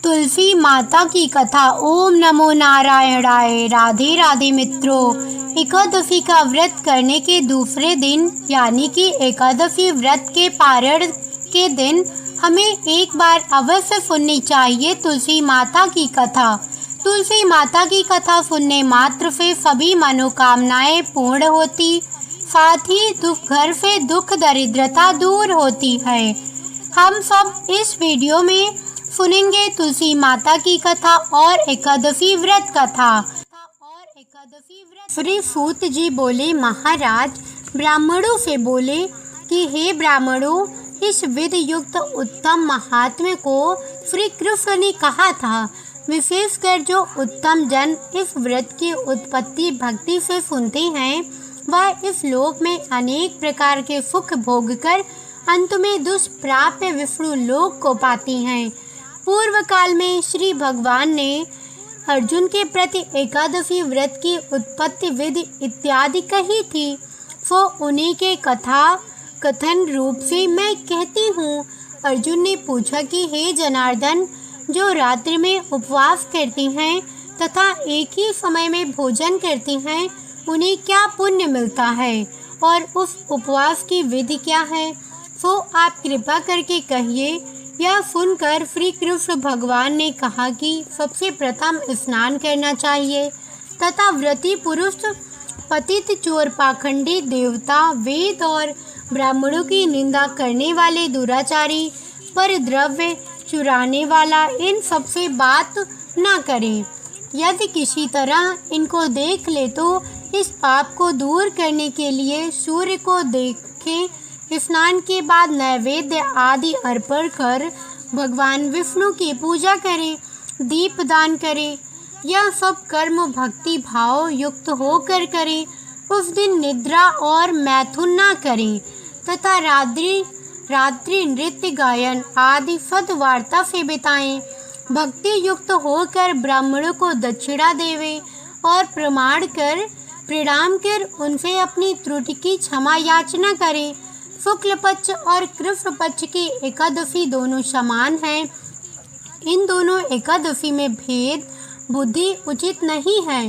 तुलसी माता की कथा। ओम नमो नारायणाय। राधे राधे मित्रों, एकादशी का व्रत करने के दूसरे दिन यानी कि एकादशी व्रत के पारण के दिन हमें एक बार अवश्य सुननी चाहिए तुलसी माता की कथा। तुलसी माता की कथा सुनने मात्र से सभी मनोकामनाएं पूर्ण होती, साथ ही घर से दुख दरिद्रता दूर होती है। हम सब इस वीडियो में सुनेंगे तुलसी माता की कथा और एकादशी व्रत कथा। श्री सूत जी बोले, महाराज ब्राह्मणों से बोले कि हे ब्राह्मणों, इस विधि युक्त उत्तम महात्म्य को श्री कृष्ण ने कहा था। विशेषकर जो उत्तम जन इस व्रत की उत्पत्ति भक्ति से सुनते हैं, वह इस लोक में अनेक प्रकार के सुख भोगकर अंत में दुष्प्राप्य विष्णु लोक को पाती हैं। पूर्व काल में श्री भगवान ने अर्जुन के प्रति एकादशी व्रत की उत्पत्ति विधि इत्यादि कही थी, सो उन्हीं के कथन रूप से मैं कहती हूँ। अर्जुन ने पूछा कि हे जनार्दन, जो रात्रि में उपवास करती हैं तथा एक ही समय में भोजन करती हैं, उन्हें क्या पुण्य मिलता है और उस उपवास की विधि क्या है, सो आप कृपा करके कहिए। यह सुनकर श्री कृष्ण भगवान ने कहा कि सबसे प्रथम स्नान करना चाहिए तथा व्रती पुरुष, पतित चोर, पाखंडी, देवता, वेद और ब्राह्मणों की निंदा करने वाले दुराचारी, पर द्रव्य चुराने वाला, इन सबसे बात न करें। यदि किसी तरह इनको देख ले तो इस पाप को दूर करने के लिए सूर्य को देखें, स्नान के बाद नैवेद्य आदि अर्पण कर भगवान विष्णु की पूजा करें, दीपदान करें। यह सब कर्म भक्ति भाव युक्त होकर करें। उस दिन निद्रा और मैथुन न करें तथा रात्रि नृत्य गायन आदि सद्वार्ता से बिताएं। भक्ति युक्त होकर ब्राह्मणों को दक्षिणा देवें और प्रणाम कर उनसे अपनी त्रुटि की क्षमा याचना करें। शुक्ल पक्ष और कृष्ण पक्ष की एकादशी दोनों समान हैं। इन दोनों एकादशी में भेद बुद्धि उचित नहीं है।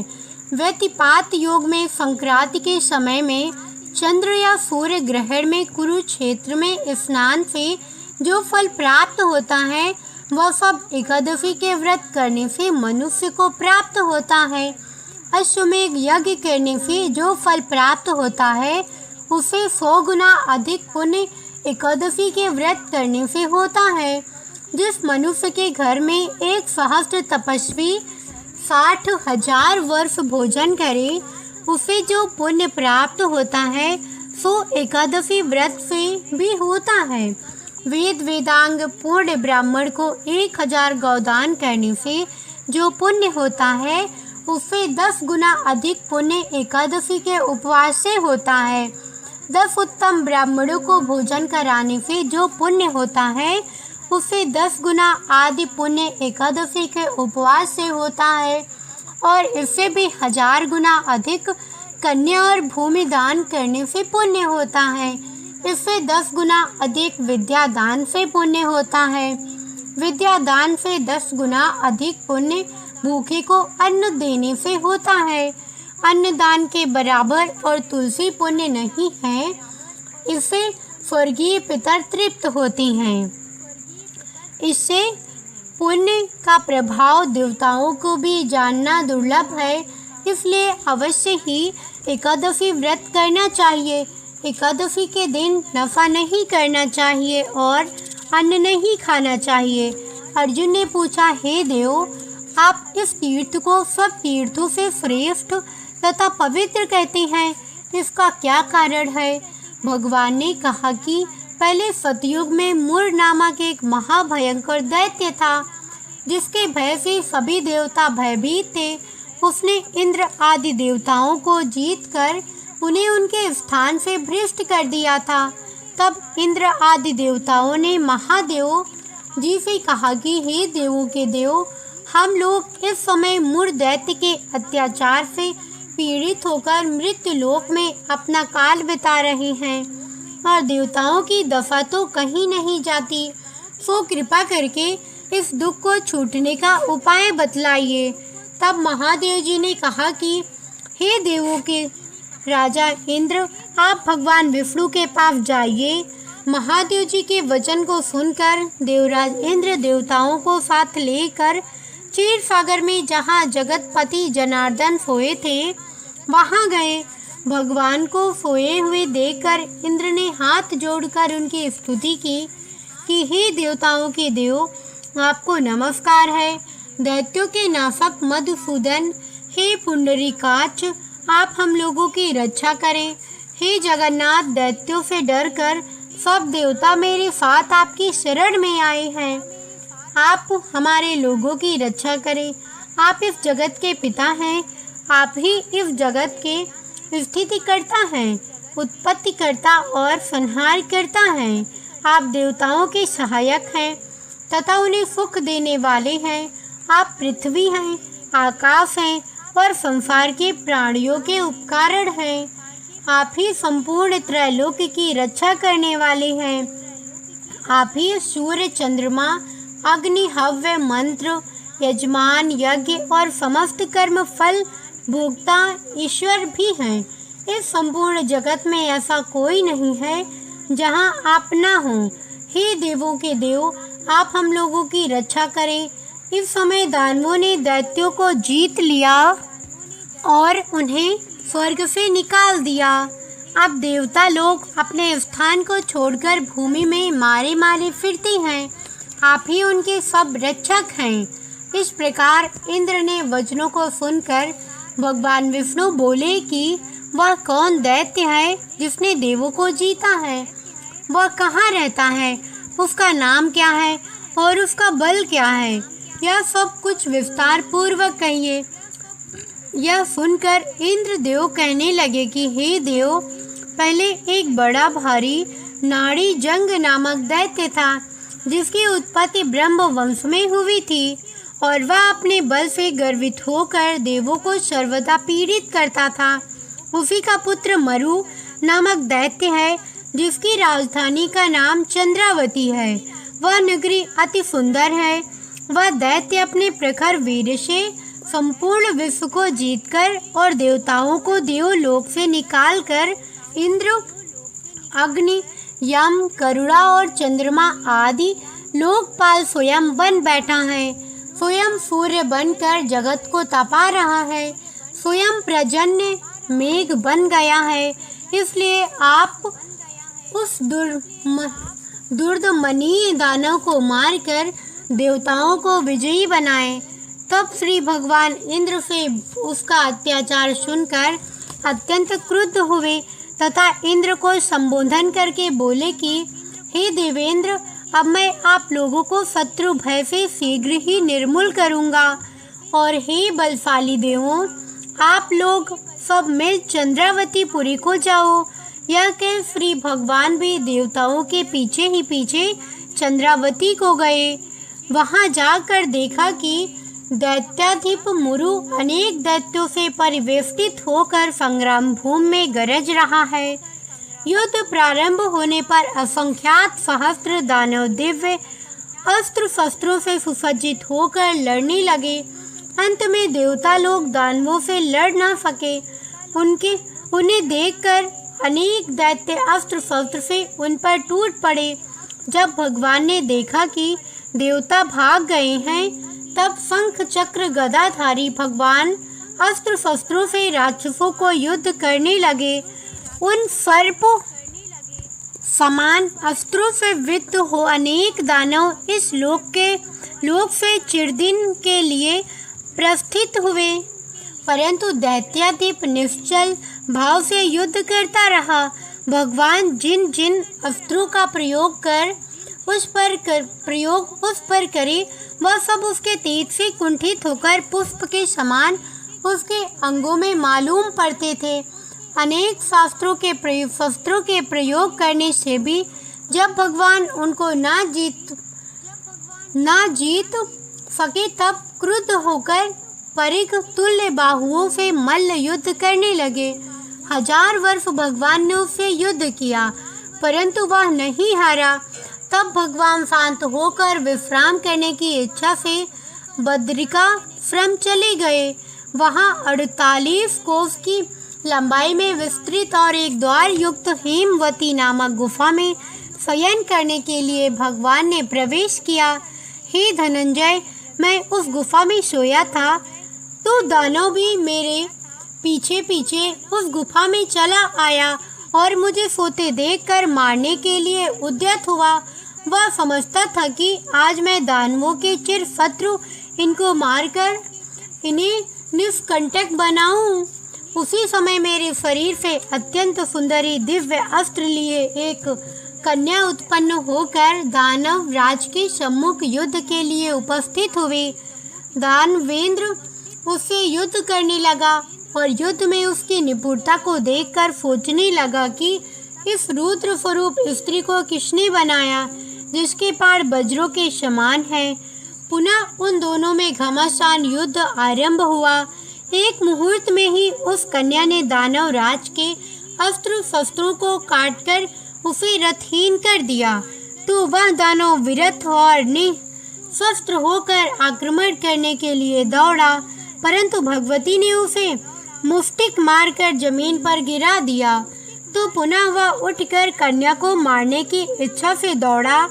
व्यतिपात योग में संक्रांति के समय में चंद्र या सूर्य ग्रहण में कुरुक्षेत्र में स्नान से जो फल प्राप्त होता है, वह सब एकादशी के व्रत करने से मनुष्य को प्राप्त होता है। अश्वमेध यज्ञ करने से जो फल प्राप्त होता है, उसे 100 गुना अधिक पुण्य एकादशी के व्रत करने से होता है। जिस मनुष्य के घर में एक सहस्त्र तपस्वी 60,000 वर्ष भोजन करे, उसे जो पुण्य प्राप्त होता है, सो एकादशी व्रत से भी होता है। वेद वेदांग पूर्ण ब्राह्मण को 1000 गौदान करने से जो पुण्य होता है, उससे 10 गुना अधिक पुण्य एकादशी के उपवास से होता है। 10 उत्तम ब्राह्मणों को भोजन कराने से जो पुण्य होता है, उससे 10 गुना आदि पुण्य एकादशी के उपवास से होता है। और इससे भी 1000 गुना अधिक कन्या और भूमि दान करने से पुण्य होता है। इससे 10 गुना अधिक विद्या दान से पुण्य होता है। विद्या दान से 10 गुना अधिक पुण्य भूखे को अन्न देने से होता है। अन्नदान के बराबर और तुलसी पुण्य नहीं है। इससे स्वर्गीय पितर तृप्त होते हैं। इससे पुण्य का प्रभाव देवताओं को भी जानना दुर्लभ है। इसलिए अवश्य ही एकादशी व्रत करना चाहिए। एकादशी के दिन नफा नहीं करना चाहिए और अन्न नहीं खाना चाहिए। अर्जुन ने पूछा, हे देव, आप इस तीर्थ को सब तीर्थों से श्रेष्ठ तथा पवित्र कहते हैं, इसका क्या कारण है? भगवान ने कहा कि पहले सतयुग में मुर नामक एक महाभयंकर दैत्य था, जिसके भय से सभी देवता भयभीत थे। उसने इंद्र आदि देवताओं को जीतकर उन्हें उनके स्थान से भ्रष्ट कर दिया था। तब इंद्र आदि देवताओं ने महादेव जी से कहा कि हे देवों के देव, हम लोग इस समय मुर दैत्य के अत्याचार से पीड़ित होकर मृत्यु लोक में अपना काल बिता रहे हैं और देवताओं की दफा तो कहीं नहीं जाती। सो कृपा करके इस दुख को छूटने का उपाय बतलाइए। तब महादेव जी ने कहा कि हे देवों के राजा इंद्र, आप भगवान विष्णु के पास जाइए। महादेव जी के वचन को सुनकर देवराज इंद्र देवताओं को साथ लेकर क्षीर सागर में जहाँ जगतपति जनार्दन सोए थे वहाँ गए। भगवान को सोए हुए देखकर इंद्र ने हाथ जोड़कर उनकी स्तुति की कि हे देवताओं के देव, आपको नमस्कार है। दैत्यों के नाशक मधुसूदन, हे पुंडरीकाक्ष, आप हम लोगों की रक्षा करें। हे जगन्नाथ, दैत्यों से डरकर सब देवता मेरे साथ आपकी शरण में आए हैं। आप हमारे लोगों की रक्षा करें। आप इस जगत के पिता हैं। आप ही इस जगत के स्थिति करता हैं, उत्पत्ति करता और संहार करता हैं। आप देवताओं के सहायक हैं तथा उन्हें सुख देने वाले हैं। आप पृथ्वी हैं, आकाश हैं और संसार के प्राणियों के उपकारण हैं। आप ही संपूर्ण त्रैलोक की रक्षा करने वाले हैं। आप ही सूर्य, चंद्रमा, अग्नि, हव्य, मंत्र, यजमान, यज्ञ और समस्त कर्म फल भोक्ता ईश्वर भी हैं। इस संपूर्ण जगत में ऐसा कोई नहीं है जहाँ आप ना हो। हे देवों के देव, आप हम लोगों की रक्षा करें। इस समय दानवों ने दैत्यों को जीत लिया और उन्हें स्वर्ग से निकाल दिया। अब देवता लोग अपने स्थान को छोड़कर भूमि में मारे मारे फिरते हैं। आप ही उनके सब रक्षक हैं। इस प्रकार इंद्र ने वचनों को सुनकर भगवान विष्णु बोले कि वह कौन दैत्य है जिसने देवों को जीता है? वह कहाँ रहता है? उसका नाम क्या है और उसका बल क्या है? यह सब कुछ विस्तार पूर्वक कहिए। यह सुनकर इंद्र देव कहने लगे कि हे देव, पहले एक बड़ा भारी नाड़ी जंग नामक दैत्य था जिसकी उत्पत्ति ब्रह्म वंश में हुई थी और वह अपने बल से गर्वित होकर देवों को सर्वदा पीड़ित करता था। उसी का पुत्र मरु नामक दैत्य है जिसकी राजधानी का नाम चंद्रावती है। वह नगरी अति सुंदर है। वह दैत्य अपने प्रखर वीर से संपूर्ण विश्व को जीतकर और देवताओं को देवलोक से निकालकर इंद्र, अग्नि, यम, करुणा और चंद्रमा आदि लोकपाल स्वयं बन बैठा है। स्वयं सूर्य बनकर जगत को तपा रहा है। स्वयं प्रजन्य मेघ बन गया है। इसलिए आप उस दुर्दमनीय दानव को मारकर देवताओं को विजयी बनाए। तब श्री भगवान इंद्र से उसका अत्याचार सुनकर अत्यंत क्रुद्ध हुए तथा इंद्र को संबोधन करके बोले कि हे देवेंद्र, अब मैं आप लोगों को शत्रु भय से शीघ्र ही निर्मूल करूंगा। और हे बलशाली देवों, आप लोग सब मिल चंद्रावतीपुरी को जाओ। यह कह श्री भगवान भी देवताओं के पीछे ही पीछे चंद्रावती को गए। वहां जाकर देखा कि दैत्याधिप मुरु अनेक दैत्यों से परिवेष्टित होकर संग्राम भूमि में गरज रहा है। युद्ध प्रारंभ होने पर असंख्यात सहस्त्र दानव दिव्य अस्त्र शस्त्रों से सुसज्जित होकर लड़ने लगे। अंत में देवता लोग दानवों से लड़ ना सके। उन्हें देखकर अनेक दैत्य अस्त्र शस्त्र से उन पर टूट पड़े। जब भगवान ने देखा कि देवता भाग गए हैं, तब शंख चक्र गदाधारी भगवान अस्त्र शस्त्रों से राक्षसों को युद्ध करने लगे। उन सर्पों समान अस्त्रों से विद्ध हो अनेक दानव इस लोक से चिरदिन के लिए प्रस्थित हुए, परंतु दैत्याधिप निश्चल भाव से युद्ध करता रहा। भगवान जिन जिन अस्त्रों का प्रयोग उस पर करे, वह सब उसके तेज से कुंठित होकर पुष्प के समान उसके अंगों में मालूम पड़ते थे। अनेक शस्त्रों के प्रयोग करने से भी जब भगवान उनको ना जीत सके, तब क्रुद्ध होकर परिघ तुल्य बाहुओं से मल्ल युद्ध करने लगे। 1000 वर्ष भगवान ने उससे युद्ध किया, परंतु वह नहीं हारा। तब भगवान शांत होकर विश्राम करने की इच्छा से बद्रिकाश्रम चले गए। वहां 48 कोस की लंबाई में विस्तृत और एक द्वार युक्त हेमवती नामक गुफा में शयन करने के लिए भगवान ने प्रवेश किया। हे धनंजय, मैं उस गुफा में सोया था तो दानव भी मेरे पीछे पीछे उस गुफा में चला आया और मुझे सोते देखकर मारने के लिए उद्यत हुआ। वह समझता था कि आज मैं दानवों के चिर शत्रु इनको मारकर इन्हें निष्कंटक बनाऊं। उसी समय मेरे शरीर से अत्यंत सुंदरी दिव्य अस्त्र लिए एक कन्या उत्पन्न होकर दानव राज के सम्मुख युद्ध के लिए उपस्थित हुए। दानवेंद्र उससे युद्ध करने लगा और युद्ध में उसकी निपुणता को देखकर सोचने लगा कि इस रुद्र स्वरूप स्त्री को किसने बनाया, जिसके पार वज्रों के समान है। पुनः उन दोनों में घमासान युद्ध आरंभ हुआ। एक मुहूर्त में ही उस कन्या ने दानव राज के अस्त्र शस्त्रों को काटकर उसे रथहीन कर दिया, तो वह दानव विरथ और निशस्त्र होकर आक्रमण करने के लिए दौड़ा, परंतु भगवती ने उसे मुष्टिक मारकर जमीन पर गिरा दिया। तो पुनः वह उठकर कन्या को मारने की इच्छा से दौड़ा।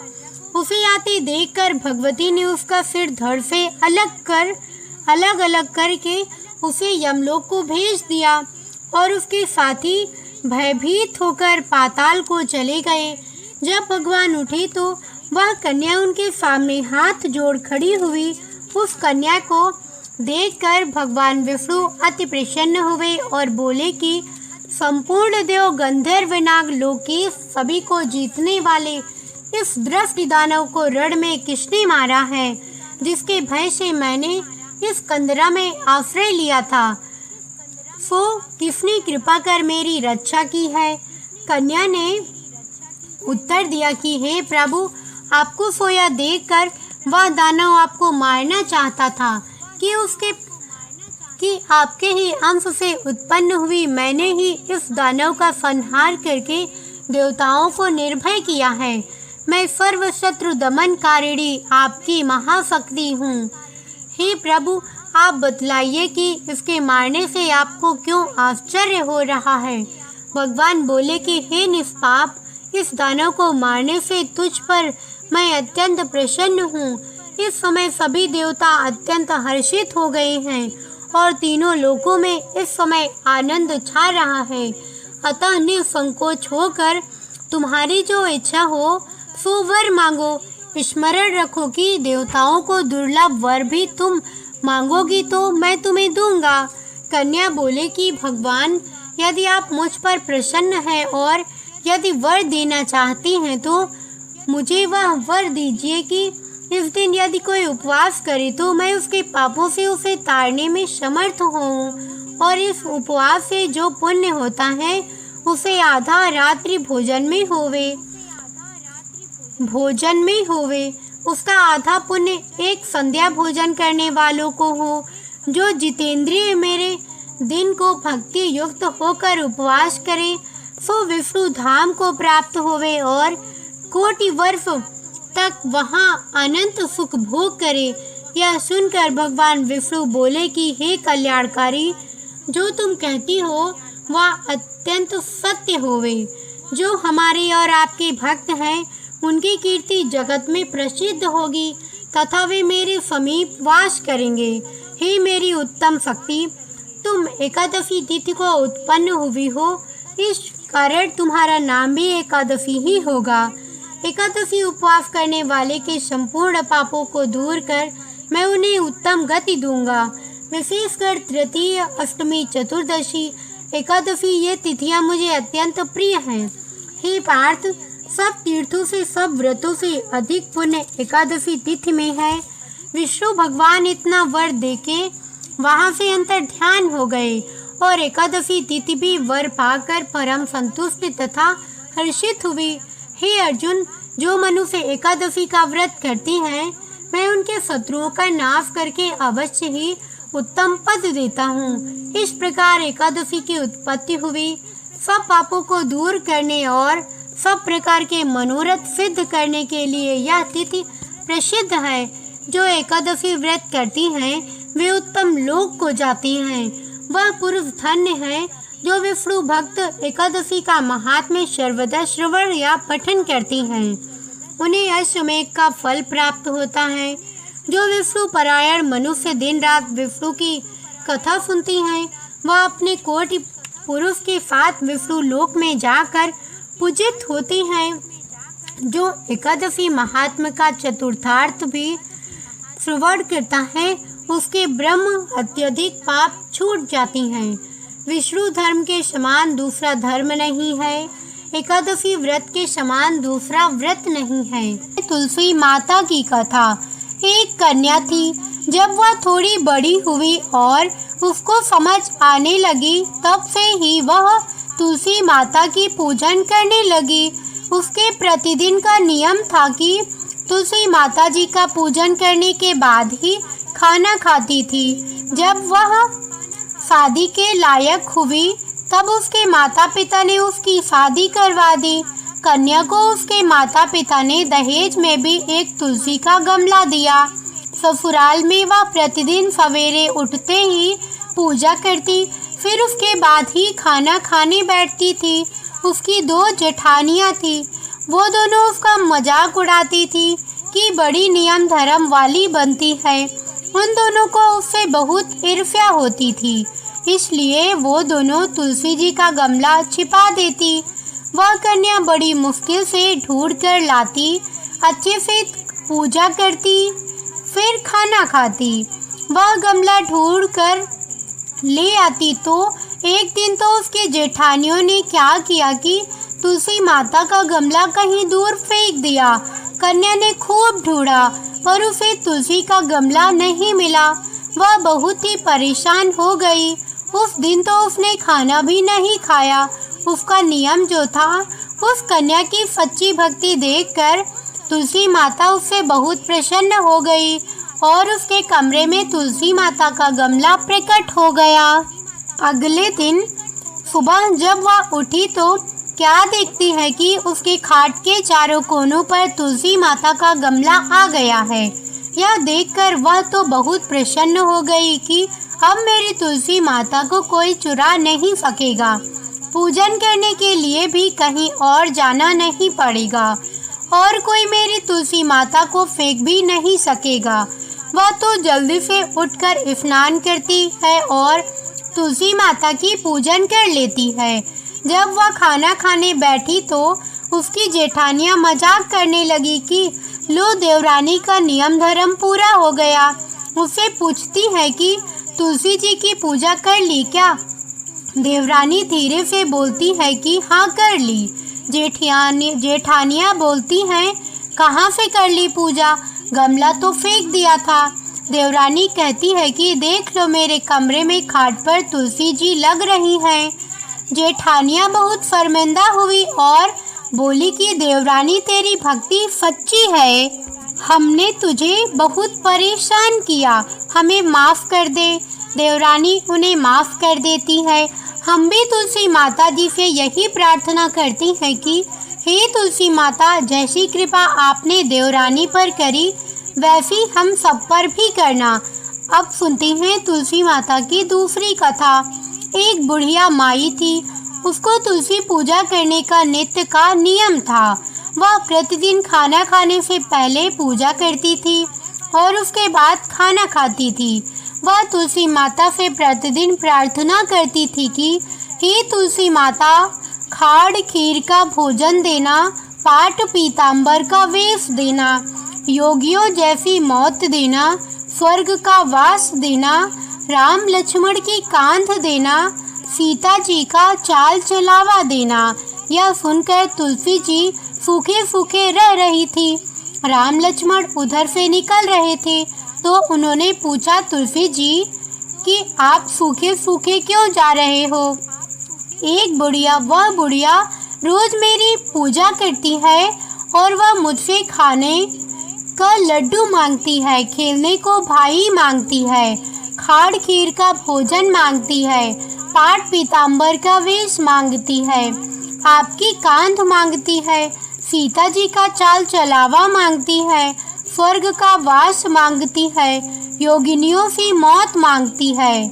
उसे आते देखकर भगवती ने उसका सिर धड़ से अलग अलग करके उसे यमलोक को भेज दिया और उसके साथी भयभीत होकर पाताल को चले गए। जब भगवान उठे तो वह कन्या उनके सामने हाथ जोड़ खड़ी हुई। उस कन्या को देखकर भगवान विष्णु अति प्रसन्न हुए और बोले कि संपूर्ण देव गंधर्व नाग लोकेश सभी को जीतने वाले इस दृष्टि दानव को रण में किसने मारा है, जिसके भय से मैंने इस कंदरा में आश्रय लिया था, सो किसने कृपा कर मेरी रक्षा की है। कन्या ने उत्तर दिया कि हे प्रभु, आपको सोया देखकर वह दानव आपको मारना चाहता था कि आपके ही अंश से उत्पन्न हुई मैंने ही इस दानव का संहार करके देवताओं को निर्भय किया है। मैं सर्व शत्रु दमनकारिणी आपकी महाशक्ति हूँ। हे प्रभु, आप बतलाइए कि इसके मारने से आपको क्यों आश्चर्य हो रहा है। भगवान बोले कि हे निष्पाप, इस दानव को मारने से तुझ पर मैं अत्यंत प्रसन्न हूँ। इस समय सभी देवता अत्यंत हर्षित हो गए हैं और तीनों लोकों में इस समय आनंद छा रहा है। अतः निसंकोच होकर तुम्हारी जो इच्छा हो सो वर मांगो। स्मरण रखो कि देवताओं को दुर्लभ वर भी तुम मांगोगी तो मैं तुम्हें दूंगा। कन्या बोले कि भगवान, यदि आप मुझ पर प्रसन्न हैं और यदि वर देना चाहती हैं तो मुझे वह वर दीजिए कि इस दिन यदि कोई उपवास करे तो मैं उसके पापों से उसे तारने में समर्थ हूँ और इस उपवास से जो पुण्य होता है उसे आधा रात्रि भोजन में होवे। उसका आधा पुण्य एक संध्या भोजन करने वालों को हो। जो जितेंद्रिय मेरे दिन को भक्ति युक्त होकर उपवास करे सो विष्णु धाम को प्राप्त होवे और कोटि वर्ष तक वहाँ अनंत सुख भोग करे। यह सुनकर भगवान विष्णु बोले कि हे कल्याणकारी, जो तुम कहती हो वह अत्यंत सत्य होवे। जो हमारे और आपके भक्त हैं उनकी कीर्ति जगत में प्रसिद्ध होगी तथा वे मेरे समीप वास करेंगे। हे मेरी उत्तम शक्ति, तुम एकादशी तिथि को उत्पन्न हुई हो, इस कारण तुम्हारा नाम भी एकादशी ही होगा। एकादशी उपवास करने वाले के संपूर्ण पापों को दूर कर मैं उन्हें उत्तम गति दूंगा। विशेषकर तृतीय, अष्टमी, चतुर्दशी, एकादशी ये तिथियां मुझे अत्यंत प्रिय हैं। हे पार्थ, सब तीर्थों से, सब व्रतों से अधिक पुण्य एकादशी तिथि में है। विष्णु भगवान इतना वर देके वहां से अंतर ध्यान हो गए और एकादशी तिथि भी वर पाकर परम संतुष्ट तथा हर्षित हुई। हे अर्जुन, जो मनुष्य एकादशी का व्रत करते हैं मैं उनके शत्रुओं का नाश करके अवश्य ही उत्तम पद देता हूँ। इस प्रकार एकादशी की उत्पत्ति हुई। सब पापों को दूर करने और सब प्रकार के मनोरथ सिद्ध करने के लिए यह तिथि प्रसिद्ध है। जो एकादशी व्रत करती हैं वे उत्तम लोक को जाती हैं। वह पुरुष धन्य है जो विष्णु भक्त एकादशी का महात्म्य सर्वदा श्रवण या पठन करती हैं। उन्हें अश्वमेध का फल प्राप्त होता है। जो विष्णु परायण मनुष्य दिन रात विष्णु की कथा सुनती हैं वह अपने कोटि पुरुष के साथ विष्णु लोक में जाकर पूजित होती हैं। जो एकादशी महात्म्य का चतुर्थार्थ भी श्रवण करता है उसके ब्रह्म अत्यधिक पाप छूट जाती हैं। विष्णु धर्म के समान दूसरा धर्म नहीं है। एकादशी व्रत के समान दूसरा व्रत नहीं है। तुलसी माता की कथा। एक कन्या थी। जब वह थोड़ी बड़ी हुई और उसको समझ आने लगी तब से ही वह तुलसी माता की पूजन करने लगी। उसके प्रतिदिन का नियम था कि तुलसी माता जी का पूजन करने के बाद ही खाना खाती थी। जब वह शादी के लायक हुई तब उसके माता पिता ने उसकी शादी करवा दी। कन्या को उसके माता पिता ने दहेज में भी एक तुलसी का गमला दिया। ससुराल में वह प्रतिदिन सवेरे उठते ही पूजा करती, फिर उसके बाद ही खाना खाने बैठती थी। उसकी 2 जेठानियाँ थी। वो दोनों उसका मजाक उड़ाती थी कि बड़ी नियम धर्म वाली बनती है। उन दोनों को उससे बहुत ईर्ष्या होती थी, इसलिए वो दोनों तुलसी जी का गमला छिपा देती। वह कन्या बड़ी मुश्किल से ढूंढ कर लाती, अच्छे से पूजा करती, फिर खाना खाती। वह गमला ढूंढ कर ले आती तो एक दिन तो उसके जेठानियों ने क्या किया कि तुलसी माता का गमला कहीं दूर फेंक दिया। कन्या ने खूब ढूंढा पर उसे तुलसी का गमला नहीं मिला। वह बहुत ही परेशान हो गई। उस दिन तो उसने खाना भी नहीं खाया। उसका नियम जो था, उस कन्या की सच्ची भक्ति देखकर तुलसी माता उससे बहुत प्रसन्न हो गई और उसके कमरे में तुलसी माता का गमला प्रकट हो गया। अगले दिन सुबह जब वह उठी तो क्या देखती है कि उसके खाट के चारों कोनों पर तुलसी माता का गमला आ गया है। यह देखकर वह तो बहुत प्रसन्न हो गई कि अब मेरी तुलसी माता को कोई चुरा नहीं सकेगा। पूजन करने के लिए भी कहीं और जाना नहीं पड़ेगा और कोई मेरी तुलसी माता को फेंक भी नहीं सकेगा। वह तो जल्दी से उठकर स्नान करती है और तुलसी माता की पूजन कर लेती है। जब वह खाना खाने बैठी तो उसकी जेठानियां मजाक करने लगी कि लो देवरानी का नियम धर्म पूरा हो गया। उससे पूछती है कि तुलसी जी की पूजा कर ली क्या? देवरानी धीरे से बोलती है कि हाँ कर ली। जेठानियां बोलती हैं कहाँ से कर ली पूजा, गमला तो फेंक दिया था। देवरानी कहती है कि देख लो मेरे कमरे में खाट पर तुलसी जी लग रही हैं। जेठानियां बहुत शर्मिंदा हुई और बोली कि देवरानी तेरी भक्ति सच्ची है, हमने तुझे बहुत परेशान किया, हमें माफ़ कर दे। देवरानी उन्हें माफ़ कर देती है। हम भी तुलसी माता जी से यही प्रार्थना करती हैं कि हे तुलसी माता, जैसी कृपा आपने देवरानी पर करी वैसी हम सब पर भी करना। अब सुनते हैं तुलसी माता की दूसरी कथा। एक बुढ़िया माई थी। उसको तुलसी पूजा करने का नित्य का नियम था। वह प्रतिदिन खाना खाने से पहले पूजा करती थी और उसके बाद खाना खाती थी। वह तुलसी माता से प्रतिदिन प्रार्थना करती थी कि हे तुलसी माता, खाड़ खीर का भोजन देना, पाट पीताम्बर का वेश देना, योगियों जैसी मौत देना, स्वर्ग का वास देना, राम लक्ष्मण की कांध देना, सीता जी का चाल चलावा देना। यह सुनकर तुलसी जी सूखे सूखे रह रही थी। राम लक्ष्मण उधर से निकल रहे थे तो उन्होंने पूछा तुलसी जी कि आप सूखे सूखे क्यों जा रहे हो? एक बुढ़िया, वह बुढ़िया रोज मेरी पूजा करती है और वह मुझसे खाने का लड्डू मांगती है, खेलने को भाई मांगती है, खाड़ खीर का भोजन मांगती है, पाट पीताम्बर का वेश मांगती है, आपकी कांध मांगती है, सीता जी का चाल चलावा मांगती है, स्वर्ग का वास मांगती है, योगिनियों से मौत मांगती है।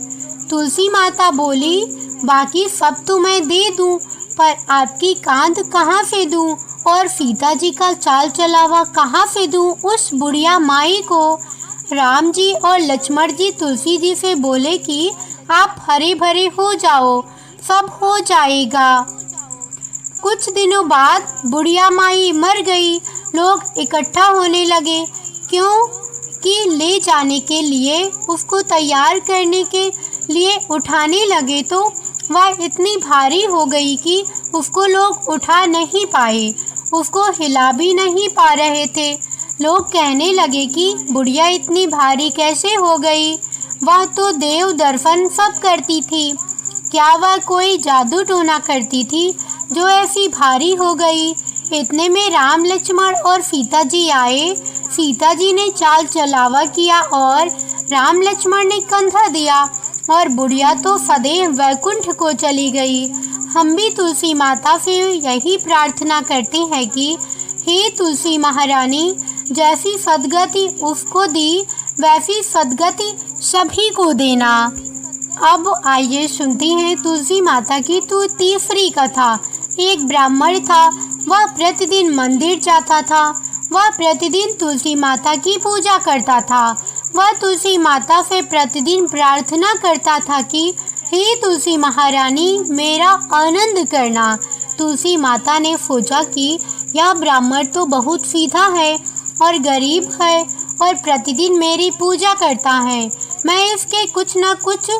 तुलसी माता बोली, बाकी सब तो मैं दे दूं, पर आपकी कांध कहाँ से दूं और सीता जी का चाल चलावा कहाँ से दूं उस बुढ़िया माई को। राम जी और लक्ष्मण जी तुलसी जी से बोले कि आप हरे भरे हो जाओ, सब हो जाएगा। कुछ दिनों बाद बुढ़िया माई मर गई। लोग इकट्ठा होने लगे, क्यों कि ले जाने के लिए, उसको तैयार करने के लिए उठाने लगे तो वह इतनी भारी हो गई कि उसको लोग उठा नहीं पाए, उसको हिला भी नहीं पा रहे थे। लोग कहने लगे कि बुढ़िया इतनी भारी कैसे हो गई, वह तो देव दर्शन सब करती थी, क्या वह कोई जादू टोना करती थी जो ऐसी भारी हो गई। इतने में राम लक्ष्मण और सीता जी आए। सीता जी ने चाल चलावा किया और राम लक्ष्मण ने कंधा दिया और बुढ़िया तो सदैव वैकुंठ को चली गई। हम भी तुलसी माता से यही प्रार्थना करते हैं कि हे तुलसी महारानी, जैसी सद्गति उसको दी वैसी सद्गति सभी को देना। अब आइए सुनते हैं तुलसी माता की तीसरी कथा। एक ब्राह्मण था, वह प्रतिदिन मंदिर जाता था, वह प्रतिदिन तुलसी माता की पूजा करता था। वह तुलसी माता से प्रतिदिन प्रार्थना करता था कि हे तुलसी महारानी, मेरा आनंद करना। तुलसी माता ने सोचा कि यह ब्राह्मण तो बहुत सीधा है और गरीब है और प्रतिदिन मेरी पूजा करता है, मैं इसके कुछ न कुछ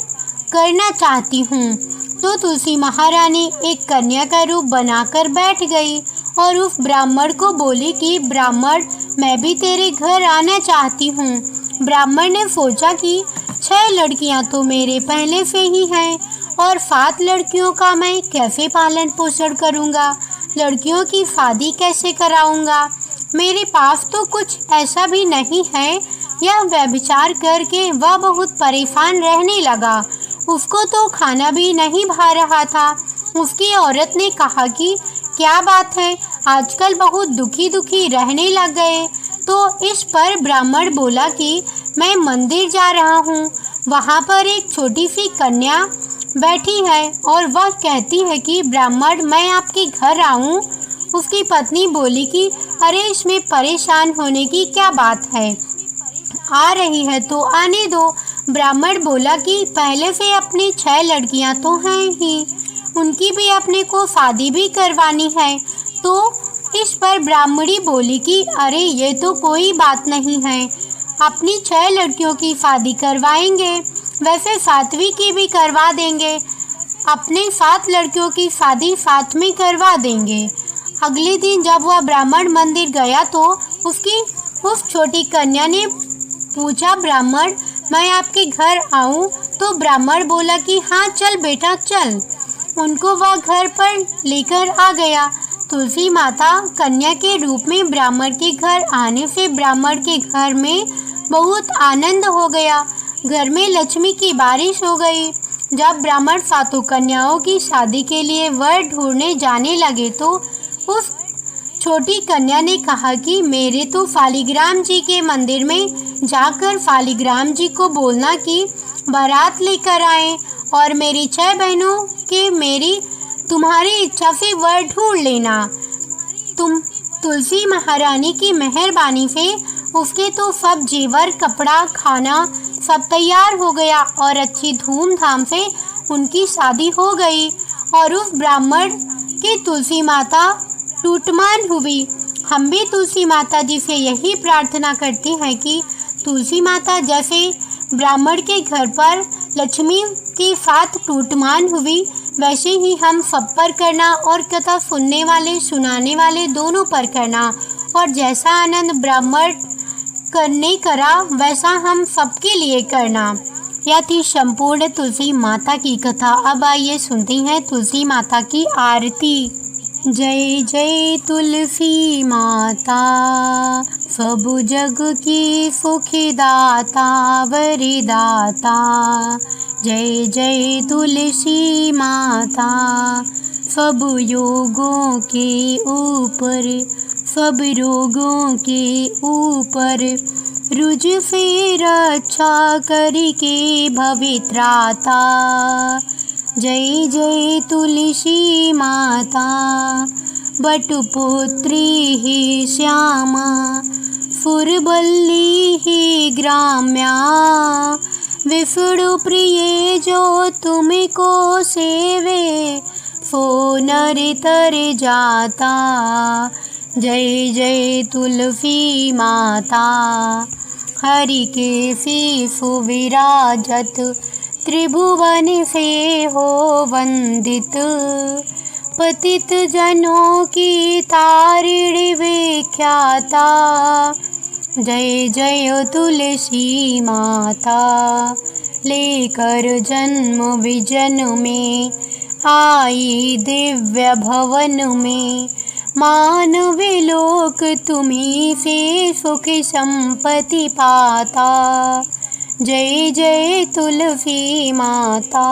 करना चाहती हूँ। तो तुलसी महारानी एक कन्या का रूप बनाकर बैठ गई और उस ब्राह्मण को बोली कि ब्राह्मण, मैं भी तेरे घर आना चाहती हूँ। ब्राह्मण ने सोचा कि 6 लड़कियाँ तो मेरे पहले से ही हैं और 7 लड़कियों का मैं कैसे पालन पोषण करूँगा, लड़कियों की शादी कैसे कराऊँगा, मेरे पास तो कुछ ऐसा भी नहीं है। यह व्यभिचार करके वह बहुत परेशान रहने लगा, उसको तो खाना भी नहीं भा रहा था। उसकी औरत ने कहा कि क्या बात है, आजकल बहुत दुखी दुखी रहने लग गए। तो इस पर ब्राह्मण बोला कि मैं मंदिर जा रहा हूँ, वहाँ पर एक छोटी सी कन्या बैठी है और वह कहती है कि ब्राह्मण, मैं आपके घर आऊँ। उसकी पत्नी बोली कि अरे, इसमें परेशान होने की क्या बात है, आ रही है तो आने दो। ब्राह्मण बोला कि पहले से अपनी 6 लड़कियां तो हैं ही, उनकी भी अपने को शादी भी करवानी है। तो इस पर ब्राह्मणी बोली कि अरे, ये तो कोई बात नहीं है, अपनी 6 लड़कियों की शादी करवाएंगे, वैसे 7वीं की भी करवा देंगे, अपने 7 लड़कियों की शादी साथ में करवा देंगे। अगले दिन जब वह ब्राह्मण मंदिर गया तो उसकी उस छोटी कन्या ने पूछा, ब्राह्मण, मैं आपके घर आऊं? तो ब्राह्मण बोला कि हाँ चल बेटा चल। उनको वह घर पर लेकर आ गया। तुलसी माता कन्या के रूप में ब्राह्मण के घर आने से ब्राह्मण के घर में बहुत आनंद हो गया, घर में लक्ष्मी की बारिश हो गई। जब ब्राह्मण 7 कन्याओं की शादी के लिए वर ढूंढने जाने लगे तो उस छोटी कन्या ने कहा कि मेरे तो शालिग्राम जी के मंदिर में जाकर शालिग्राम जी को बोलना कि बारात लेकर आए और मेरी 6 बहनों के मेरी तुम्हारी इच्छा से वर ढूंढ लेना। तुम तुलसी महारानी की मेहरबानी से उसके तो सब जेवर, कपड़ा, खाना सब तैयार हो गया और अच्छी धूमधाम से उनकी शादी हो गई और उस ब्राह्मण की तुलसी माता टूटमान हुई। हम भी तुलसी माता जी से यही प्रार्थना करते हैं कि तुलसी माता जैसे ब्राह्मण के घर पर लक्ष्मी के साथ टूटमान हुई, वैसे ही हम सब पर करना और कथा सुनने वाले सुनाने वाले दोनों पर करना, और जैसा आनंद ब्राह्मण करने करा वैसा हम सबके लिए करना। यह थी संपूर्ण तुलसी माता की कथा। अब आइए सुनते हैं तुलसी माता की आरती। जय जय तुलसी माता, सब जग की सुखदाता वरदाता। जय जय तुलसी माता, सब योगों के ऊपर, सब रोगों के ऊपर, रुज से रक्षा करके भवित्राता। जय जय तुलसी माता, बटुपुत्री ही श्यामा, सुरबल्ली ही ग्राम्या, विष्णु प्रिय जो तुमको सेवे, सो नर तर जाता। जय जय तुलसी माता, हरि के शीश विराजत, त्रिभुवन से हो वंदित, पतित जनों की तारिणी विख्याता। जय जय तुलसी माता, लेकर जन्म विजन में आई दिव्य भवन में, मानवी लोक तुम्हीं से सुख संपत्ति पाता। जय जय तुलसी माता,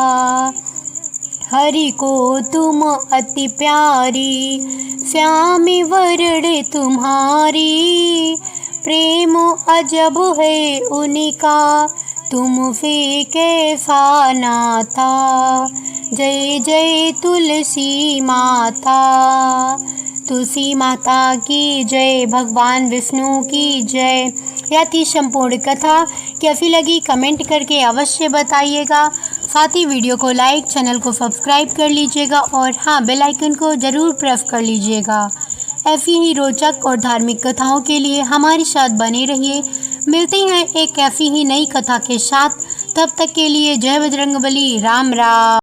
हरि को तुम अति प्यारी, श्यामी वरण तुम्हारी, प्रेम अजब है उनका, तुम से कैसा नाता। जय जय तुलसी माता, तुलसी माता की जय, भगवान विष्णु की जय। यह थी संपूर्ण कथा। कैसी लगी कमेंट करके अवश्य बताइएगा। साथ ही वीडियो को लाइक, चैनल को सब्सक्राइब कर लीजिएगा और हाँ, बेल आइकन को ज़रूर प्रेस कर लीजिएगा। ऐसी ही रोचक और धार्मिक कथाओं के लिए हमारे साथ बने रहिए। मिलते हैं एक ऐसी ही नई कथा के साथ। तब तक के लिए जय बजरंगबली, राम राम।